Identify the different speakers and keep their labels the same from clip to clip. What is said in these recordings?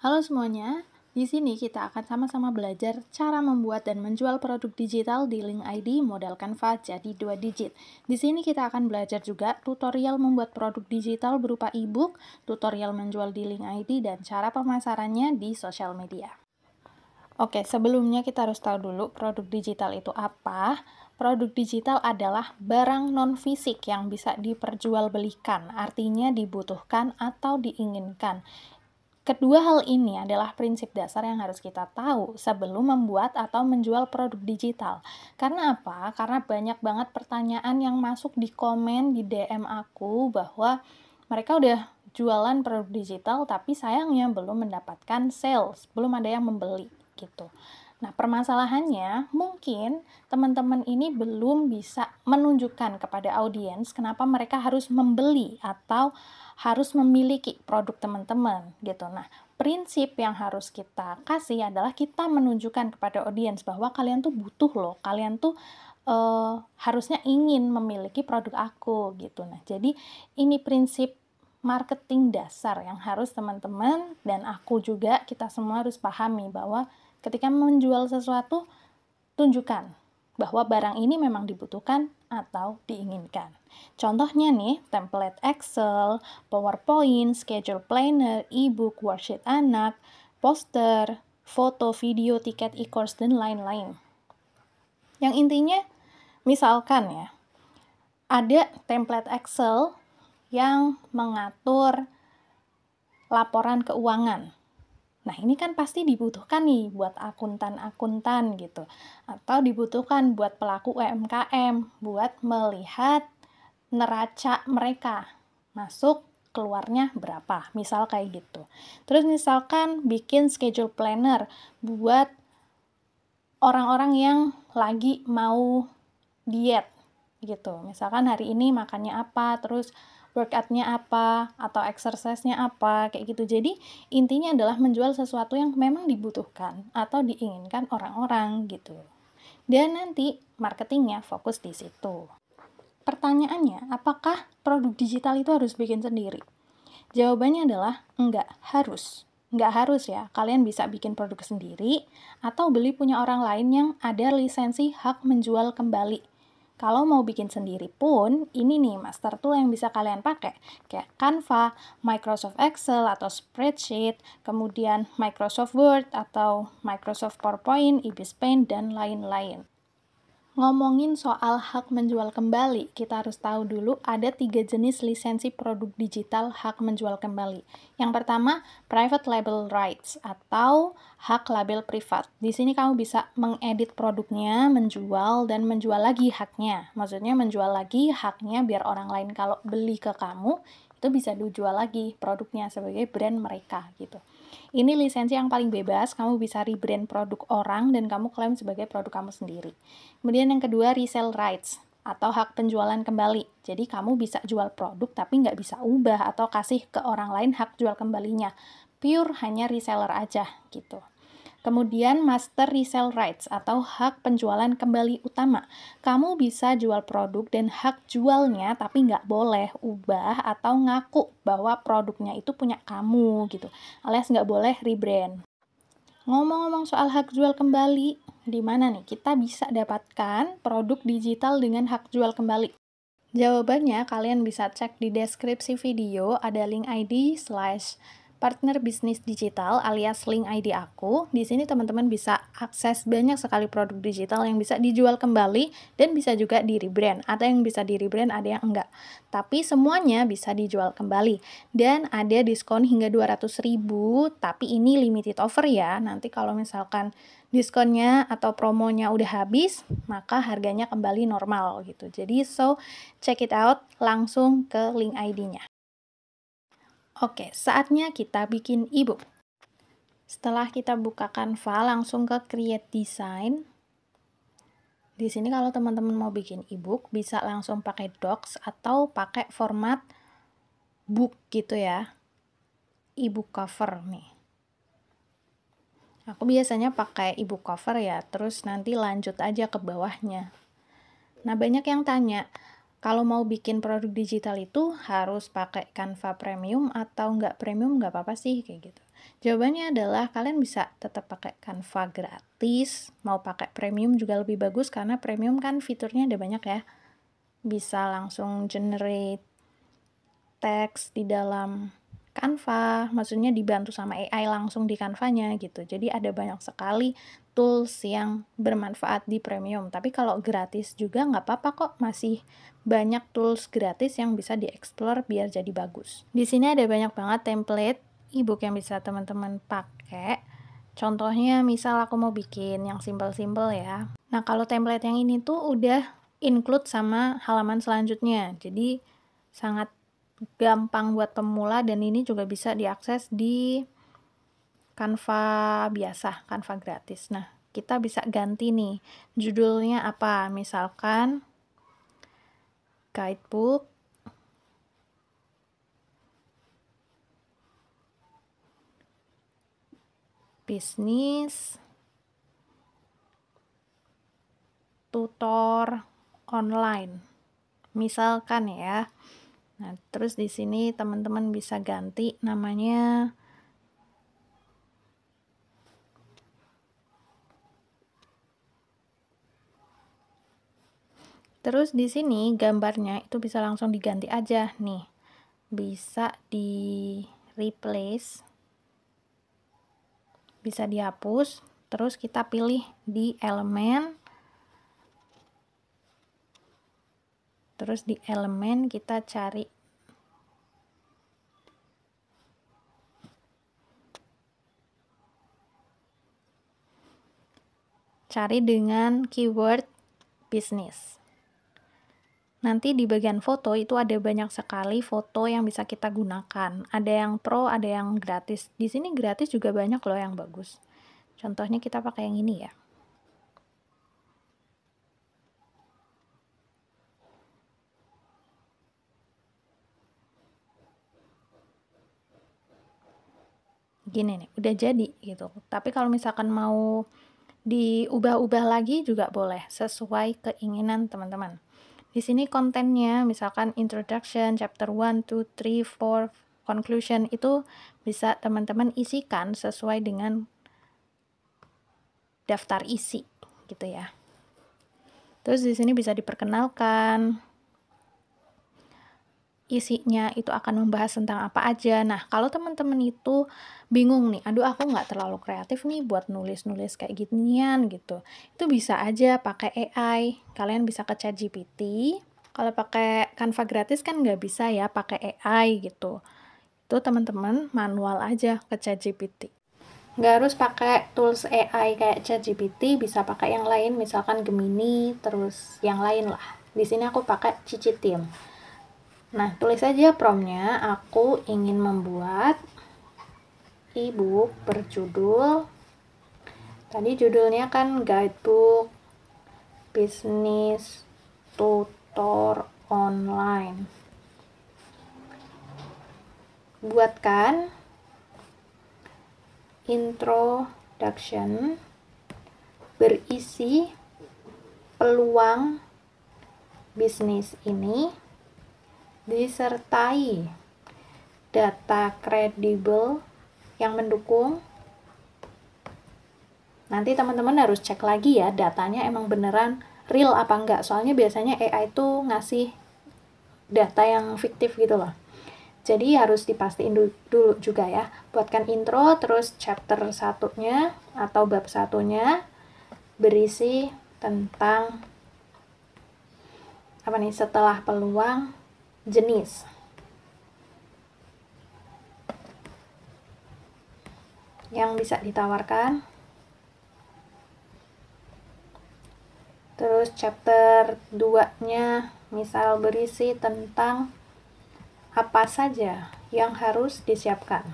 Speaker 1: Halo semuanya, di sini kita akan sama-sama belajar cara membuat dan menjual produk digital di link ID modal Canva jadi 2 digit. Di sini kita akan belajar juga tutorial membuat produk digital berupa e-book, tutorial menjual di link ID, dan cara pemasarannya di sosial media. Oke, sebelumnya kita harus tahu dulu produk digital itu apa. Produk digital adalah barang non-fisik yang bisa diperjualbelikan, artinya dibutuhkan atau diinginkan. Kedua hal ini adalah prinsip dasar yang harus kita tahu sebelum membuat atau menjual produk digital. Karena apa? Karena banyak banget pertanyaan yang masuk di komen, di DM aku, bahwa mereka udah jualan produk digital tapi sayangnya belum mendapatkan sales, belum ada yang membeli gitu. Nah, permasalahannya mungkin teman-teman ini belum bisa menunjukkan kepada audiens kenapa mereka harus membeli atau harus memiliki produk teman-teman gitu. Nah, prinsip yang harus kita kasih adalah kita menunjukkan kepada audiens bahwa kalian tuh butuh loh, kalian tuh harusnya ingin memiliki produk aku gitu. Nah, jadi ini prinsip marketing dasar yang harus teman-teman dan aku juga, kita semua harus pahami bahwa ketika menjual sesuatu, tunjukkan bahwa barang ini memang dibutuhkan atau diinginkan. Contohnya nih, template Excel, PowerPoint, schedule planner, e-book, worksheet anak, poster, foto, video, tiket e-course, dan lain-lain. Yang intinya, misalkan ya, ada template Excel yang mengatur laporan keuangan. Nah, ini kan pasti dibutuhkan nih buat akuntan-akuntan gitu. Atau dibutuhkan buat pelaku UMKM, buat melihat neraca mereka. Masuk, keluarnya berapa, misal kayak gitu. Terus misalkan bikin schedule planner buat orang-orang yang lagi mau diet gitu. Misalkan hari ini makannya apa, terus workout-nya apa, atau exercise-nya apa, kayak gitu. Jadi, intinya adalah menjual sesuatu yang memang dibutuhkan atau diinginkan orang-orang gitu. Dan nanti marketingnya fokus di situ. Pertanyaannya, apakah produk digital itu harus bikin sendiri? Jawabannya adalah enggak harus. Enggak harus ya, kalian bisa bikin produk sendiri atau beli punya orang lain yang ada lisensi hak menjual kembali. Kalau mau bikin sendiri pun, ini nih master tool yang bisa kalian pakai, kayak Canva, Microsoft Excel atau Spreadsheet, kemudian Microsoft Word atau Microsoft PowerPoint, Ibis Paint, dan lain-lain. Ngomongin soal hak menjual kembali, kita harus tahu dulu ada 3 jenis lisensi produk digital hak menjual kembali. Yang pertama, private label rights atau hak label privat. Di sini kamu bisa mengedit produknya, menjual, dan menjual lagi haknya. Maksudnya menjual lagi haknya biar orang lain kalau beli ke kamu, itu bisa dijual lagi produknya sebagai brand mereka gitu. Ini lisensi yang paling bebas, kamu bisa rebrand produk orang dan kamu klaim sebagai produk kamu sendiri. Kemudian yang kedua, resell rights atau hak penjualan kembali. Jadi kamu bisa jual produk tapi nggak bisa ubah atau kasih ke orang lain hak jual kembalinya. Pure hanya reseller aja gitu. Kemudian master resell rights atau hak penjualan kembali utama. Kamu bisa jual produk dan hak jualnya tapi nggak boleh ubah atau ngaku bahwa produknya itu punya kamu gitu. Alias nggak boleh rebrand. Ngomong-ngomong soal hak jual kembali, di mana nih kita bisa dapatkan produk digital dengan hak jual kembali? Jawabannya kalian bisa cek di deskripsi video, ada link ID/partner bisnis digital alias link ID aku. Di sini teman-teman bisa akses banyak sekali produk digital yang bisa dijual kembali dan bisa juga di rebrand. Ada yang bisa di rebrand, ada yang enggak. Tapi semuanya bisa dijual kembali. Dan ada diskon hingga 200.000, tapi ini limited offer ya. Nanti kalau misalkan diskonnya atau promonya udah habis, maka harganya kembali normal gitu. Jadi check it out, langsung ke link ID-nya. Oke, saatnya kita bikin ebook. Setelah kita buka Canva, langsung ke Create Design. Di sini kalau teman-teman mau bikin ebook, bisa langsung pakai Docs atau pakai format book gitu ya. Ebook cover nih. Aku biasanya pakai ebook cover ya, terus nanti lanjut aja ke bawahnya. Nah, banyak yang tanya, kalau mau bikin produk digital itu harus pakai Canva Premium atau nggak premium nggak apa-apa sih, kayak gitu. Jawabannya adalah kalian bisa tetap pakai Canva gratis, mau pakai premium juga lebih bagus karena premium kan fiturnya ada banyak ya. Bisa langsung generate teks di dalam Canva, maksudnya dibantu sama AI langsung di Canva-nya gitu. Jadi ada banyak sekali tools yang bermanfaat di premium. Tapi kalau gratis juga nggak apa-apa kok, masih banyak tools gratis yang bisa dieksplor biar jadi bagus. Di sini ada banyak banget template ebook yang bisa teman-teman pakai. Contohnya misal aku mau bikin yang simple-simple ya. Nah, kalau template yang ini tuh udah include sama halaman selanjutnya. Jadi sangat gampang buat pemula dan ini juga bisa diakses di Canva biasa, Canva gratis. Nah, kita bisa ganti nih judulnya apa, misalkan guidebook bisnis tutor online misalkan ya. Nah, terus di sini teman-teman bisa ganti namanya terus di sini gambarnya itu bisa langsung diganti aja nih. Bisa di replace, bisa dihapus, terus kita pilih di elemen, terus di elemen kita cari dengan keyword bisnis. Nanti di bagian foto itu ada banyak sekali foto yang bisa kita gunakan. Ada yang pro, ada yang gratis. Di sini gratis juga banyak loh yang bagus. Contohnya kita pakai yang ini ya. Gini nih, udah jadi gitu. Tapi kalau misalkan mau diubah-ubah lagi juga boleh, sesuai keinginan teman-teman. Di sini kontennya, misalkan introduction, chapter 1, 2, 3, 4, conclusion, itu bisa teman-teman isikan sesuai dengan daftar isi gitu ya. Terus di sini bisa diperkenalkan, isinya itu akan membahas tentang apa aja. Nah, kalau teman-teman itu bingung nih, aduh aku nggak terlalu kreatif nih buat nulis-nulis kayak ginian gitu. Itu bisa aja pakai AI. Kalian bisa ke ChatGPT. Kalau pakai Canva gratis kan nggak bisa ya pakai AI gitu. Itu teman-teman manual aja ke ChatGPT. Nggak harus pakai tools AI kayak ChatGPT, bisa pakai yang lain, misalkan Gemini, terus yang lain lah. Di sini aku pakai Cicitim. Nah, tulis aja promptnya, aku ingin membuat ebook berjudul, tadi judulnya kan guidebook bisnis tutor online. Buatkan introduction berisi peluang bisnis ini disertai data kredibel yang mendukung. Nanti teman-teman harus cek lagi ya, datanya emang beneran real apa enggak. Soalnya biasanya AI itu ngasih data yang fiktif gitu loh. Jadi harus dipastiin dulu juga ya. Buatkan intro, terus chapter satunya atau bab satunya berisi tentang apa nih, setelah peluang jenis. Yang bisa ditawarkan. Terus chapter 2-nya misal berisi tentang apa saja yang harus disiapkan.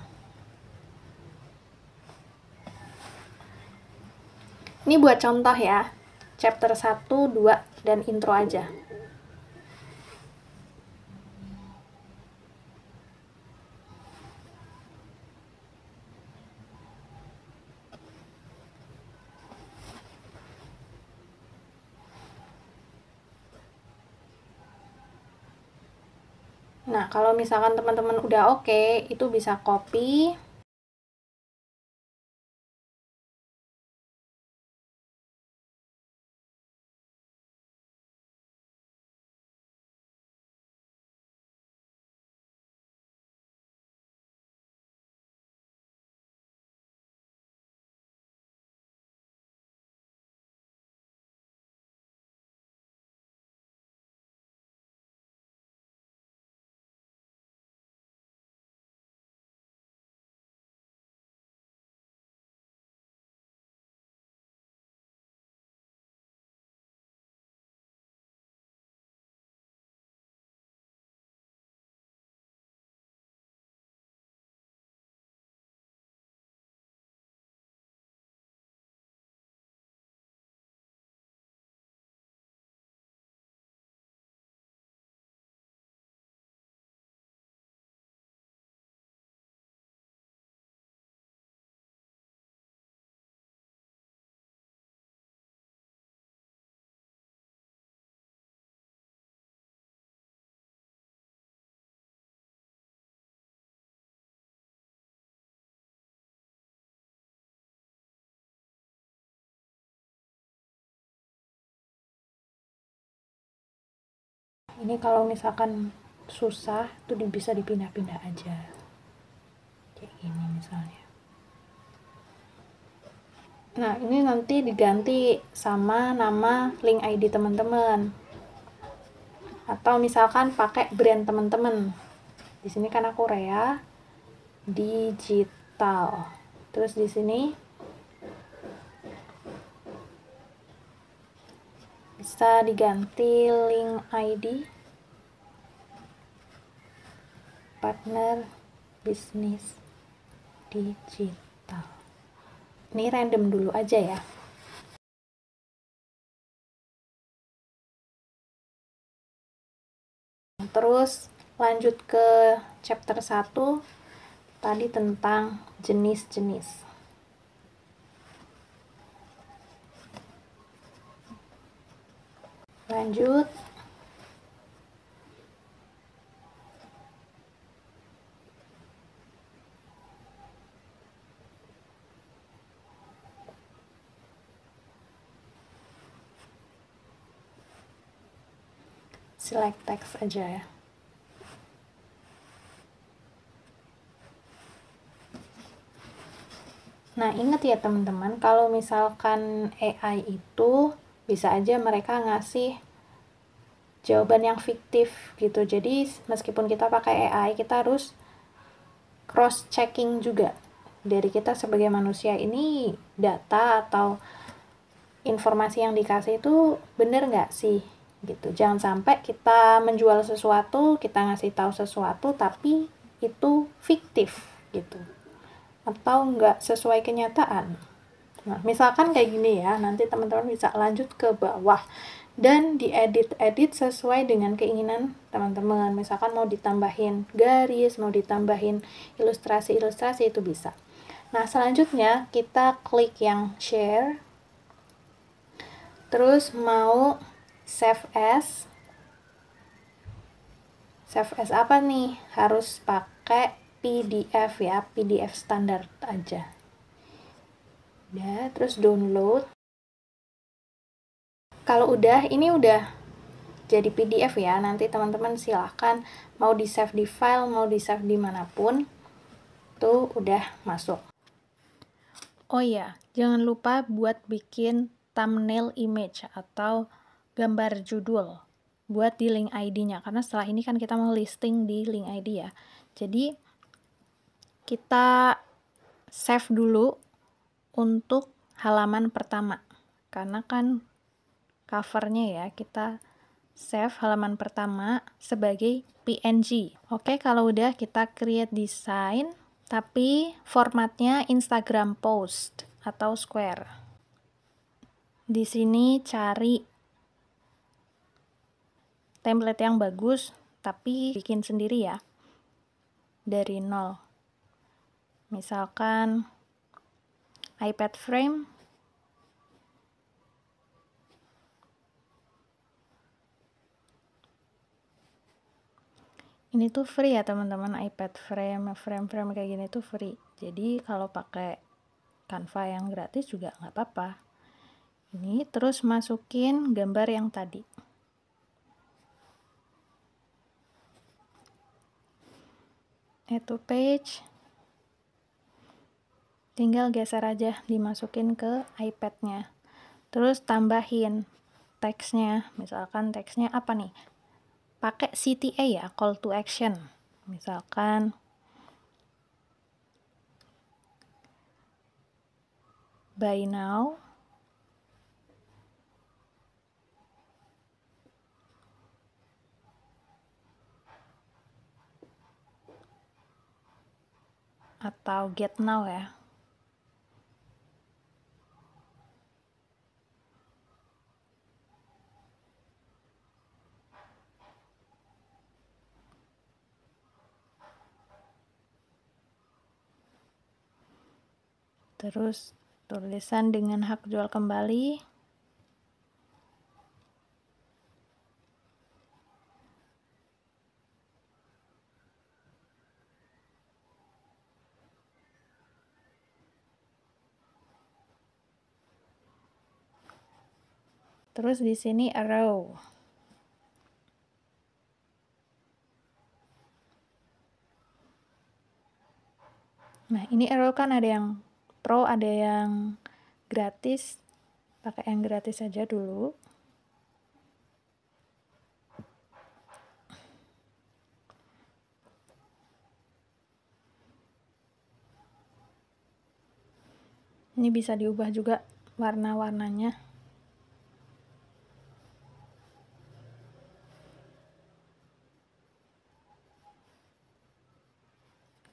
Speaker 1: Ini buat contoh ya. Chapter 1, 2, dan intro aja. Nah, kalau misalkan teman-teman udah oke, itu bisa copy Ini kalau misalkan susah itu bisa dipindah-pindah aja. Kayak gini misalnya. Nah, ini nanti diganti sama nama link ID teman-teman. Atau misalkan pakai brand teman-teman. Di sini kan aku Rea Digital. Terus di sini bisa diganti link ID partner bisnis digital. Ini random dulu aja ya. Terus lanjut ke chapter 1 tadi tentang jenis-jenis. Lanjut. Select text aja ya. Nah, ingat ya teman-teman, kalau misalkan AI itu bisa aja mereka ngasih jawaban yang fiktif gitu. Jadi, meskipun kita pakai AI, kita harus cross-checking juga. Dari kita sebagai manusia ini data atau informasi yang dikasih itu bener nggak sih? Gitu. Jangan sampai kita menjual sesuatu, kita ngasih tahu sesuatu, tapi itu fiktif gitu. Atau nggak sesuai kenyataan. Nah, misalkan kayak gini ya, nanti teman-teman bisa lanjut ke bawah dan diedit-edit sesuai dengan keinginan teman-teman. Misalkan mau ditambahin garis, mau ditambahin ilustrasi-ilustrasi itu bisa. Nah, selanjutnya kita klik yang share. Terus mau save as. Save as apa nih? Harus pakai PDF ya, PDF standar aja. Ya, terus download. Kalau udah, ini udah jadi PDF ya. Nanti teman-teman silahkan mau di save di file, mau di save dimanapun, tuh udah masuk. Oh iya, jangan lupa buat bikin thumbnail image atau gambar judul buat di link ID-nya, karena setelah ini kan kita mau listing di link ID ya. Jadi kita save dulu untuk halaman pertama, karena kan covernya ya, kita save halaman pertama sebagai PNG. Oke, kalau udah kita create design, tapi formatnya Instagram post atau square. Di sini cari template yang bagus, tapi bikin sendiri ya, dari nol. Misalkan iPad frame. Ini tuh free ya teman-teman, iPad frame kayak gini tuh free. Jadi kalau pakai Canva yang gratis juga nggak apa-apa. Ini terus masukin gambar yang tadi. Add to page. Tinggal geser aja, dimasukin ke iPad-nya. Terus tambahin teksnya. Misalkan teksnya apa nih? Pakai CTA ya, call to action. Misalkan buy now. Atau get now ya. Terus tulisan dengan hak jual kembali. Terus di sini arrow. Nah, ini Arrow kan ada yang pro, ada yang gratis. Pakai yang gratis saja dulu. Ini bisa diubah juga warna-warnanya.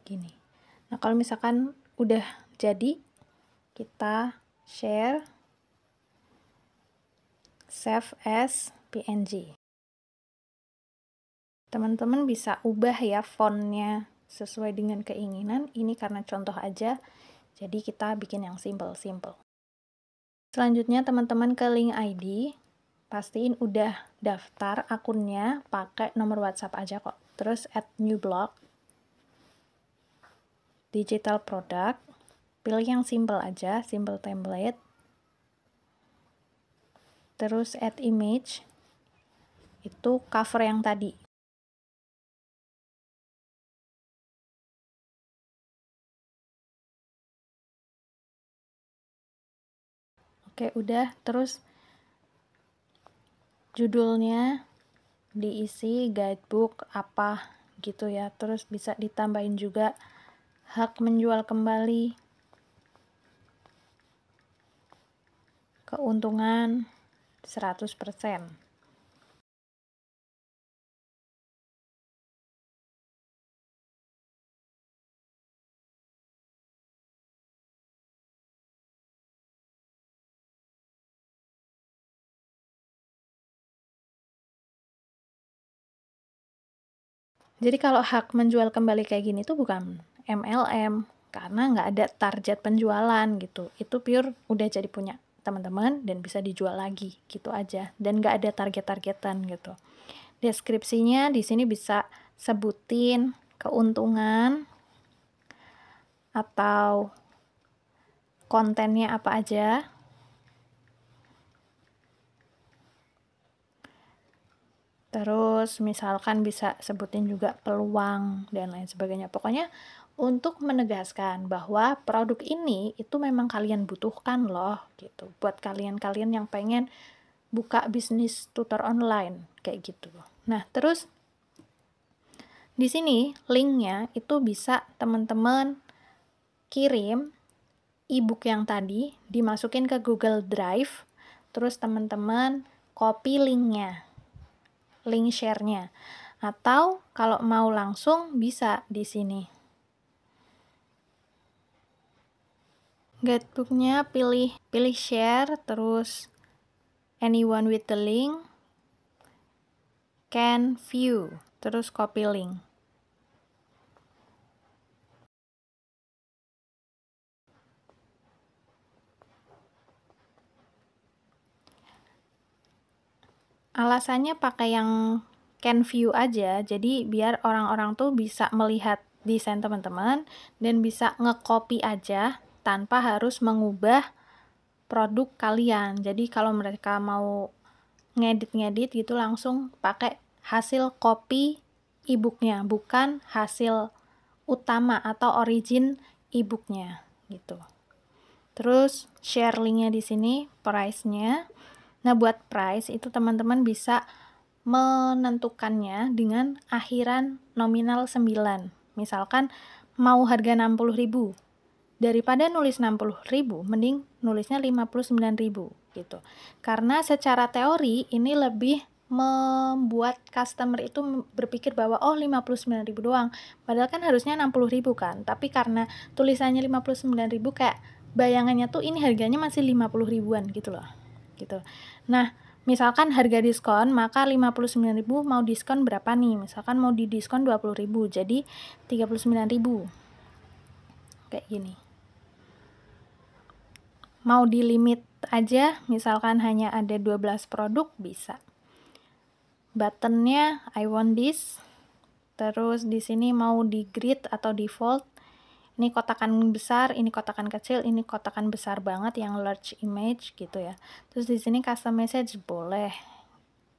Speaker 1: Gini. Nah, kalau misalkan udah jadi, kita share, save as PNG. Teman-teman bisa ubah ya fontnya sesuai dengan keinginan. Ini karena contoh aja, jadi kita bikin yang simple. Selanjutnya teman-teman ke link ID, pastiin udah daftar akunnya pakai nomor WhatsApp aja kok. Terus add new blog, digital product, pilih yang simple aja, simple template. Terus add image, itu cover yang tadi. Oke, udah. Terus judulnya diisi guidebook apa gitu ya. Terus bisa ditambahin juga hak menjual kembali, keuntungan 100%. Jadi kalau hak menjual kembali kayak gini tuh bukan MLM, karena nggak ada target penjualan gitu. Itu pure udah jadi punya teman-teman dan bisa dijual lagi gitu aja. Dan nggak ada target-targetan gitu. Deskripsinya di sini bisa sebutin keuntungan atau kontennya apa aja. Terus misalkan bisa sebutin juga peluang dan lain sebagainya. Pokoknya untuk menegaskan bahwa produk ini itu memang kalian butuhkan loh gitu. Buat kalian-kalian yang pengen buka bisnis tutor online kayak gitu. Nah, terus di sini linknya itu bisa teman-teman kirim ebook yang tadi dimasukin ke Google Drive, terus teman-teman copy linknya, link share-nya. Atau kalau mau langsung bisa di sini. Guidebook-nya pilih share, terus anyone with the link can view, terus copy link. Alasannya pakai yang can view aja, jadi biar orang-orang tuh bisa melihat desain teman-teman dan bisa nge-copy aja tanpa harus mengubah produk kalian. Jadi kalau mereka mau ngedit-ngedit gitu langsung pakai hasil copy e-booknya, bukan hasil utama atau origin e-booknya gitu. Terus share linknya di sini, price-nya. Nah, buat price itu teman-teman bisa menentukannya dengan akhiran nominal 9. Misalkan mau harga 60.000. Daripada nulis 60.000, mending nulisnya 59.000 gitu. Karena secara teori ini lebih membuat customer itu berpikir bahwa oh 59.000 doang. Padahal kan harusnya 60.000 kan. Tapi karena tulisannya 59.000 kayak bayangannya tuh ini harganya masih 50 ribuan gitu loh. Gitu. Nah, misalkan harga diskon, maka 59.000 mau diskon berapa nih? Misalkan mau didiskon 20.000, jadi 39.000. Kayak gini. Mau di limit aja, misalkan hanya ada 12 produk, bisa. Buttonnya I want this. Terus di sini mau di grid atau default. Ini kotakan besar, ini kotakan kecil, ini kotakan besar banget yang large image gitu ya. Terus di sini custom message boleh.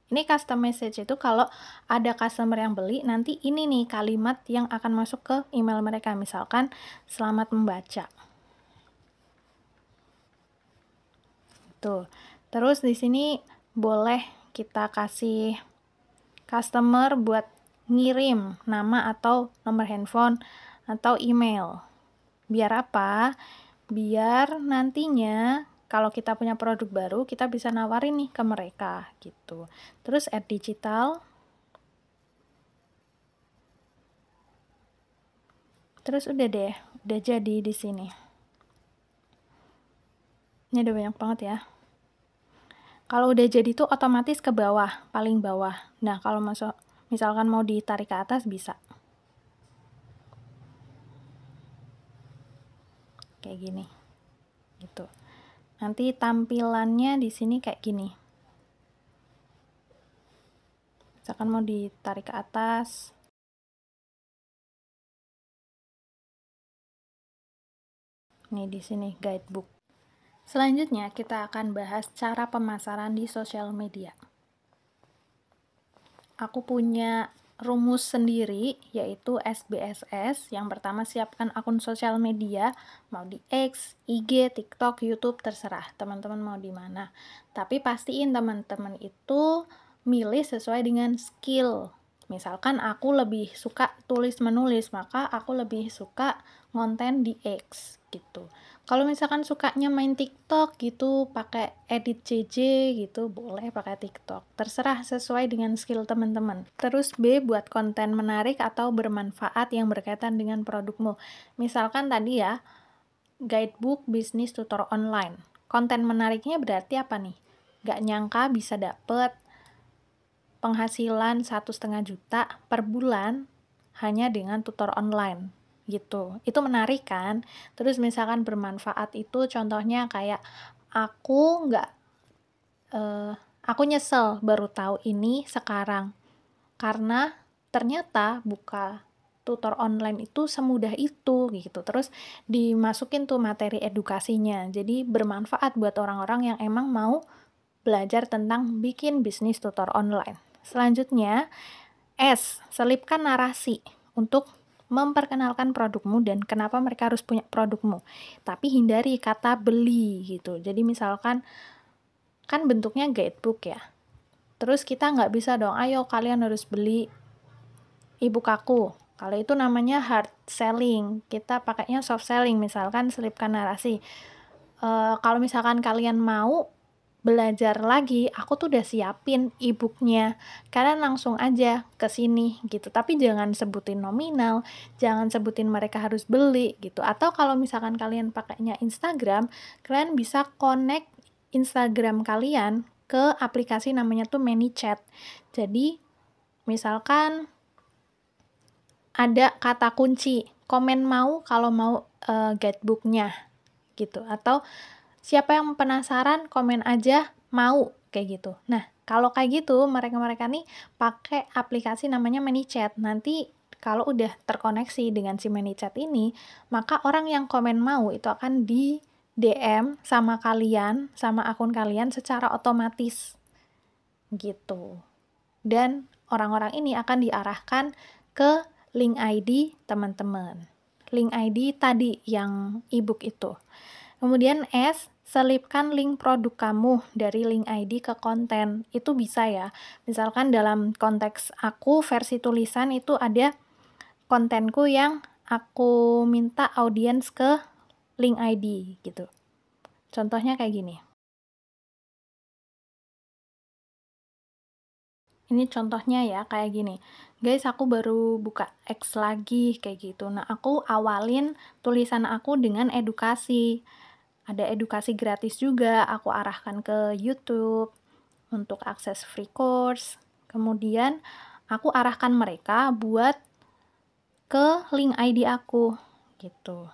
Speaker 1: Ini custom message itu kalau ada customer yang beli, nanti ini nih kalimat yang akan masuk ke email mereka. Misalkan, selamat membaca. Tuh. Terus di sini boleh kita kasih customer buat ngirim nama atau nomor handphone atau email. Biar apa? Biar nantinya kalau kita punya produk baru, kita bisa nawarin nih ke mereka gitu. Terus add digital. Terus udah deh, udah jadi di sini. Ini udah banyak banget ya. Kalau udah jadi tuh otomatis ke bawah, paling bawah. Nah, kalau misalkan mau ditarik ke atas bisa. Kayak gini. Gitu. Nanti tampilannya di sini kayak gini. Misalkan mau ditarik ke atas. Nih di sini guidebook. Selanjutnya kita akan bahas cara pemasaran di sosial media. Aku punya rumus sendiri, yaitu SBSS. Yang pertama, siapkan akun sosial media, mau di X, IG, TikTok, YouTube, terserah teman-teman mau di mana. Tapi pastiin teman-teman itu milih sesuai dengan skill. Misalkan aku lebih suka tulis-menulis, maka aku lebih suka konten di X gitu. Kalau misalkan sukanya main TikTok gitu, pakai edit CJ gitu, boleh pakai TikTok. Terserah sesuai dengan skill teman-teman. Terus B, buat konten menarik atau bermanfaat yang berkaitan dengan produkmu. Misalkan tadi ya, guidebook bisnis tutor online. Konten menariknya berarti apa nih? Gak nyangka bisa dapet penghasilan 1,5 juta per bulan hanya dengan tutor online gitu. Itu menarik kan? Terus misalkan bermanfaat itu contohnya kayak aku nyesel baru tahu ini sekarang karena ternyata buka tutor online itu semudah itu gitu. Terus dimasukin tuh materi edukasinya. Jadi bermanfaat buat orang-orang yang emang mau belajar tentang bikin bisnis tutor online. Selanjutnya, S, selipkan narasi untuk memperkenalkan produkmu dan kenapa mereka harus punya produkmu. Tapi hindari kata beli gitu. Jadi misalkan, kan bentuknya guidebook ya. Terus kita nggak bisa dong, ayo kalian harus beli ebook aku. Kalau itu namanya hard selling, kita pakainya soft selling, misalkan selipkan narasi. Kalau misalkan kalian mau belajar lagi, aku tuh udah siapin e-booknya. Kalian langsung aja ke sini gitu. Tapi jangan sebutin nominal, jangan sebutin mereka harus beli gitu. Atau kalau misalkan kalian pakainya Instagram, kalian bisa connect Instagram kalian ke aplikasi namanya tuh ManyChat. Jadi, misalkan ada kata kunci, komen mau kalau mau guidebooknya gitu. Atau siapa yang penasaran, komen aja mau, kayak gitu. Nah, kalau kayak gitu, mereka-mereka nih pakai aplikasi namanya ManyChat. Nanti kalau udah terkoneksi dengan si ManyChat ini, maka orang yang komen mau itu akan di DM sama kalian, sama akun kalian secara otomatis. Gitu. Dan orang-orang ini akan diarahkan ke link ID teman-teman. Link ID tadi yang ebook itu. Kemudian S, selipkan link produk kamu dari link ID ke konten. Itu bisa ya. Misalkan dalam konteks aku versi tulisan itu ada kontenku yang aku minta audiens ke link ID gitu. Contohnya kayak gini. Ini contohnya ya, kayak gini. Guys, aku baru buka X lagi, kayak gitu. Nah, aku awalin tulisan aku dengan edukasi. Ada edukasi gratis juga, aku arahkan ke YouTube untuk akses free course. Kemudian, aku arahkan mereka buat ke link ID aku, gitu.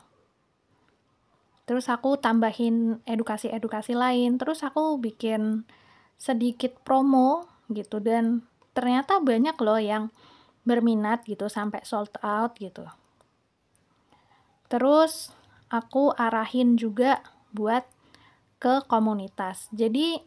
Speaker 1: Terus aku tambahin edukasi-edukasi lain, terus aku bikin sedikit promo gitu, dan ternyata banyak loh yang berminat gitu sampai sold out gitu. Terus aku arahin juga buat ke komunitas. Jadi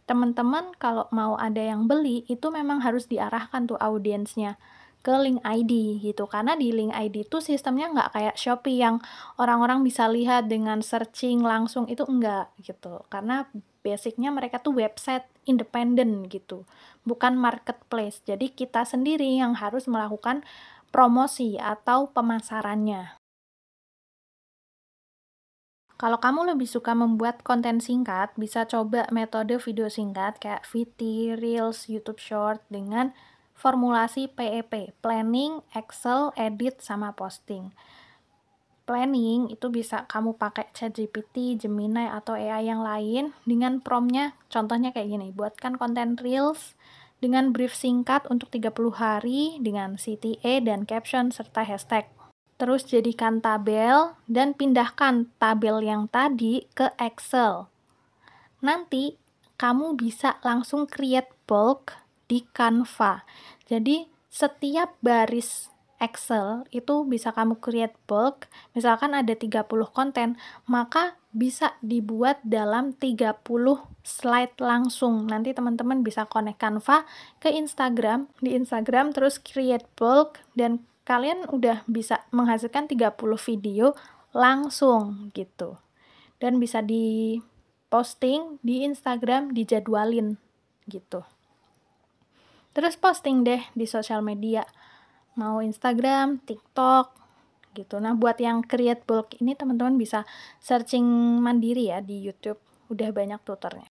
Speaker 1: teman-teman kalau mau ada yang beli, itu memang harus diarahkan tuh audiensnya ke link ID gitu. Karena di link ID itu sistemnya nggak kayak Shopee yang orang-orang bisa lihat dengan searching langsung, itu enggak gitu. Karena basicnya mereka tuh website independen gitu, bukan marketplace. Jadi kita sendiri yang harus melakukan promosi atau pemasarannya. Kalau kamu lebih suka membuat konten singkat, bisa coba metode video singkat kayak VT, Reels, YouTube Short dengan formulasi PEP, Planning, Excel, Edit, sama Posting. Planning itu bisa kamu pakai ChatGPT, Gemini, atau AI yang lain dengan promptnya, contohnya kayak gini, buatkan konten Reels dengan brief singkat untuk 30 hari dengan CTA dan caption serta hashtag. Terus jadikan tabel dan pindahkan tabel yang tadi ke Excel. Nanti kamu bisa langsung create bulk di Canva. Jadi setiap baris Excel itu bisa kamu create bulk. Misalkan ada 30 konten, maka bisa dibuat dalam 30 slide langsung. Nanti teman-teman bisa connect Canva ke Instagram, di Instagram terus create bulk, dan kalian udah bisa menghasilkan 30 video langsung gitu. Dan bisa di posting di Instagram, dijadwalin gitu. Terus posting deh di sosial media, mau Instagram, TikTok gitu. Nah, buat yang create bulk ini teman-teman bisa searching mandiri ya di YouTube, udah banyak tutornya.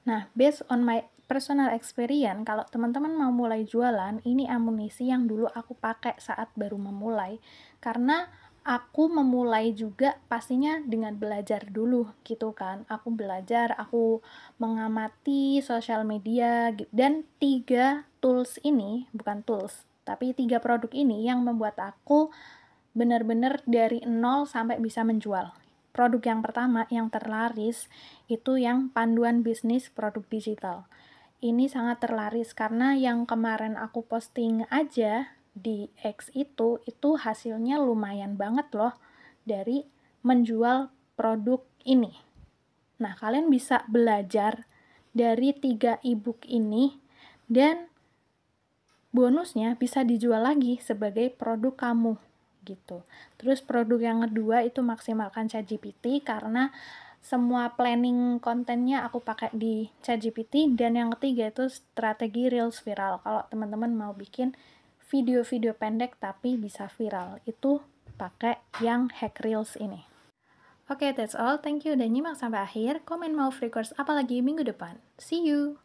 Speaker 1: Nah, based on my personal experience, kalau teman-teman mau mulai jualan, ini amunisi yang dulu aku pakai saat baru memulai, karena aku memulai juga pastinya dengan belajar dulu gitu kan. Aku belajar, aku mengamati sosial media, dan 3 tools ini, bukan tools, tapi 3 produk ini yang membuat aku benar-benar dari nol sampai bisa menjual. Produk yang pertama, yang terlaris, itu yang panduan bisnis produk digital. Ini sangat terlaris karena yang kemarin aku posting aja di X itu hasilnya lumayan banget loh dari menjual produk ini. Nah, kalian bisa belajar dari 3 ebook ini, dan bonusnya bisa dijual lagi sebagai produk kamu gitu. Terus produk yang kedua itu maksimalkan ChatGPT, karena semua planning kontennya aku pakai di ChatGPT. Dan yang ketiga itu strategi Reels viral. Kalau teman-teman mau bikin video-video pendek tapi bisa viral, itu pakai yang Hack Reels ini. Oke, that's all. Thank you udah nyimak sampai akhir. Komen mau free course apa lagi minggu depan. See you!